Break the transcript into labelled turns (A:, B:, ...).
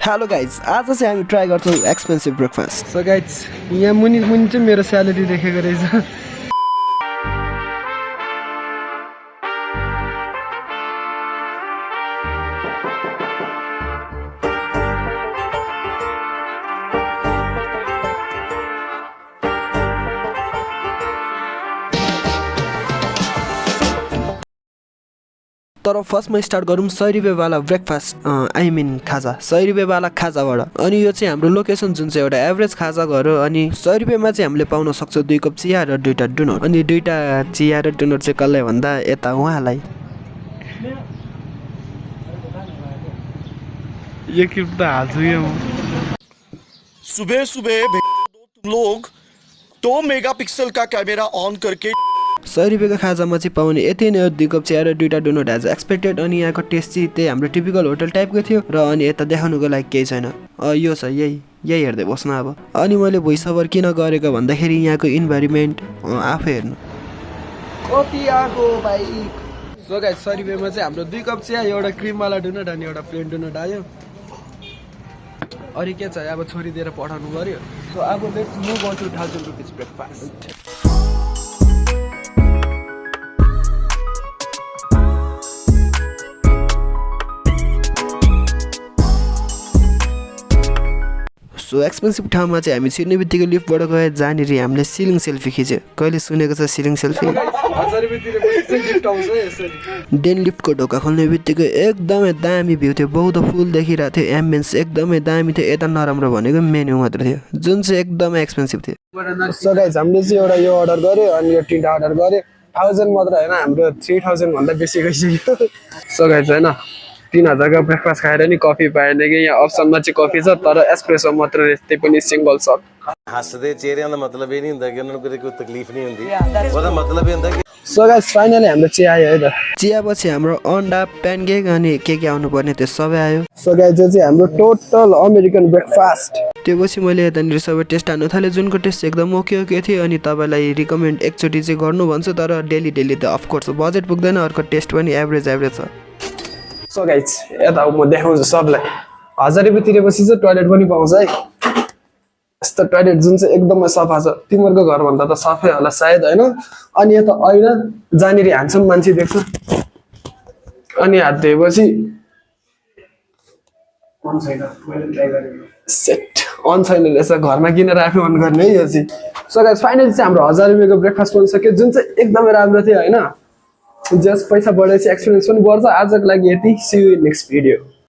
A: Hello guys, आज चाहिँ हामी ट्राई गर्छौँ एक्सपेन्सिभ ब्रेकफास्ट।
B: सो गाइज यहाँ मुनि चाहिँ मेरो स्यालेरी देखेको रहेछ।
A: तर फर्स्टमा स्टार्ट गरौँ 100 रुपियाँवाला ब्रेकफास्ट, आई मिन खाजा। 100 रुपियाँवाला खाजाबाट। अनि यो चाहिँ हाम्रो लोकेसन जुन चाहिँ एउटा एभरेज खाजा घर हो। अनि 100 रुपियाँमा चाहिँ हामीले पाउन सक्छौँ 2 कप चिया र 2टा डोनट। अनि 2टा चिया र डोनट चाहिँ कसलाई भन्दा यता उहाँलाई।
B: ये क्लिप तो हाल्छु क्या म।
C: सुबह सुबह तुम लोग 2 मेगापिक्सल का कैमरा ऑन करके
A: 100 रुपियाँको खाजामा चाहिँ पाउने यति नै हो। 2 कप चिया र 2टा डोनट एज एक्सपेक्टेड। अनि यहाँको टेस्ट चाहिँ त्यही हाम्रो टिपिकल होटल टाइपको थियो। र अनि यता देखाउनुको लागि केही छैन। यो छ, यही हेर्दै बस्नु अब। अनि मैले भोइस ओभर किन गरेको भन्दाखेरि यहाँको इन्भाइरोमेन्ट आफै हेर्नु
B: कति आएको भाइ। सो गाइज 100 रुपियाँमा चाहिँ हाम्रो 2 कप चिया, एउटा क्रिमवाला डोनट अनि एउटा प्लेन डोनट आयो। अरू के छ, अब छोरी दिएर पठाउनु पर्यो। सो अब let's move on to 1000 rupees breakfast.
A: So expensive ठाउँमा चाहिँ हामी छिर्ने बित्तिकै लिफ्टबाट गयो, जहाँनिर हामीले सिलिङ सेल्फी खिच्यो। कहिले सुनेको छ सिलिङ सेल्फी? डेन लिफ्टको ढोका खोल्ने बित्तिकै एकदमै दामी भ्यू थियो। बहुत फुल देखिरहेको थियो, एम्बियन्स एकदमै दामी थियो। यता नराम्रो भनेको मेन्यू मात्र थियो, जुन चाहिँ एकदमै एक्सपेन्सिभ थियो।
B: सो गाइज हामीले चाहिँ एउटा यो अर्डर गर्यो अनि यो 3टा अर्डर गर्यो। 1000 मात्र होइन, हाम्रो 3000 भन्दा बेसी गइसक्यो। सो गाइज होइन 3000 का ब्रेकफास्ट खाएर नि कफी पाएन कि। यहाँ अप्सनमा चाहिँ कफी छ तर एस्प्रेसो मात्र रहेछ, त्यही पनि सिंगल शट।
D: हੱਸਦੇ ਚਿਹਰਿਆਂ ਦਾ ਮਤਲਬ ਇਹ ਨਹੀਂ ਹੁੰਦਾ ਕਿ ਉਹਨਾਂ ਨੂੰ ਕੋਈ ਤਕਲੀਫ ਨਹੀਂ ਹੁੰਦੀ, ਉਹਦਾ ਮਤਲਬ ਇਹ ਹੁੰਦਾ कि
B: सो गाइज फाइनली हाम्रो चिया आयो है त।
A: चियापछि हाम्रो अन्डा प्यानकेक अनि के आउनु पर्ने त्यो सबै आयो।
B: सो गाइज यो चाहिँ हाम्रो टोटल अमेरिकन ब्रेकफास्ट।
A: त्यो पछि मैले यतानिर सबै टेस्ट हान्नु थालेँ, जुनको टेस्ट एकदम ओके थियो। अनि तपाईँलाई रिकमेन्ड एकचोटि चाहिँ गर्नु भन्छु, तर डेली त अफकोर्स बजेट पुग्दैन। अर्को टेस्ट पनि एभरेज छ।
B: सो गाइज यता म देखाउँछु सबलाई। 1000 रुपियाँ तिरेपछि चाहिँ टोयलेट पनि पाउँछ है। यस्तो टोयलेट जुन चाहिँ एकदमै सफा छ, तिमीहरूको घरभन्दा त सफै होला सायद होइन। अनि यता ऐना जहाँनिर ह्यान्डसम मान्छे देख्छ। अनि हात धोएपछि सेट अन छैन रहेछ, घरमा किनेर आफै अन गर्ने है यो चाहिँ। सो गाइज फाइनली चाहिँ हाम्रो 1000 रुपियाँको ब्रेकफास्ट पाउन जुन चाहिँ एकदमै राम्रो थियो होइन। जस पैसा बढेपछि एक्सपिरियन्स पनि बढ्छ। आजको लागि यति, see you in next video.